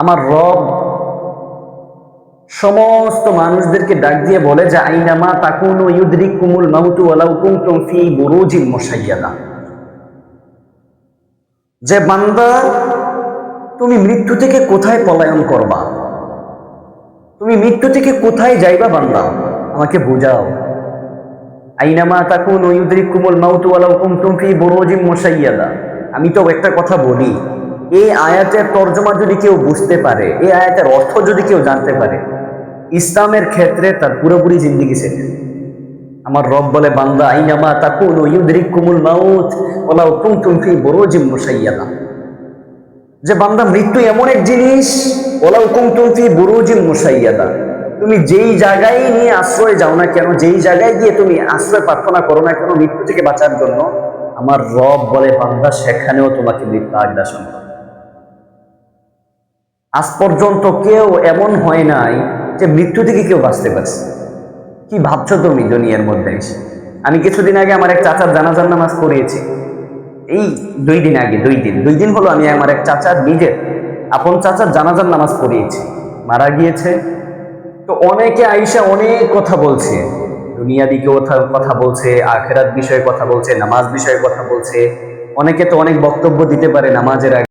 আমার রব সমস্ত মানুষদেরকে ডাক দিয়ে বলে যে আইনামা তাকুনু ইউদরিকুমুল মাউতু ওয়ালাউ কুনতুম ফি বুরুজিন মুশাইয়াদা, যে বান্দা তুমি মৃত্যু থেকে কোথায় পলায়ন করবা, তুমি মৃত্যু থেকে কোথায় যাইবা বান্দা, আমাকে বুঝাও। আইনামা তাকুনু ইউদরিকুমুল মাউতু ওয়ালাউ কুনতুম ফি বুরুজিন মুশাইয়াদা। আমি তো একটা কথা বলি, এই আয়াতের তর্জমা যদি কেউ বুঝতে পারে, এই আয়াতের অর্থ যদি কেউ জানতে পারে, ইসলামের ক্ষেত্রে তার পুরোপুরি জিন্দেগি সেটে। আমার রব বলে বান্দা আইনামা তাকুনু ইউদরিকুমুল মাউত ওয়ালাউ কুনতুম ফি বুরুজিন মুশাইয়াদা, যে বান্দা মৃত্যু এমন এক জিনিস, ওয়ালাউ কুনতুম ফি বুরুজিন মুশাইয়াদা, তুমি যেই জায়গায় নিয়ে আশ্রয় যাও না কেন, যেই জায়গায় গিয়ে তুমি আশ্রয় প্রার্থনা করো না কেন মৃত্যু থেকে বাঁচার জন্য, আমার রব বলে বান্দা সেখানেও তোমাকে মৃত্যু আগ্রাসন করে। আজ পর্যন্ত কেউ এমন হয় নাই যে মৃত্যু থেকে কেউ বাঁচতে পারছে। কি ভাবছো তুমি দুনিয়ার মধ্যে এসে? আমি কিছুদিন আগে আমার এক চাচার জানাজার নামাজ পড়িয়েছি। এই 2 দিন আগে, 2 দিন হলো আমি আমার এক চাচার, নিজের আপন চাচার জানাজার নামাজ পড়িয়েছি। মারা গিয়েছে। তো অনেকে আইসা অনেক কথা বলছে, দুনিয়াবি কথা বলছে, আখেরাত বিষয়ে কথা বলছে, নামাজ বিষয়ে কথা বলছে। অনেকে তো অনেক বক্তব্য দিতে পারে নামাজের আগে।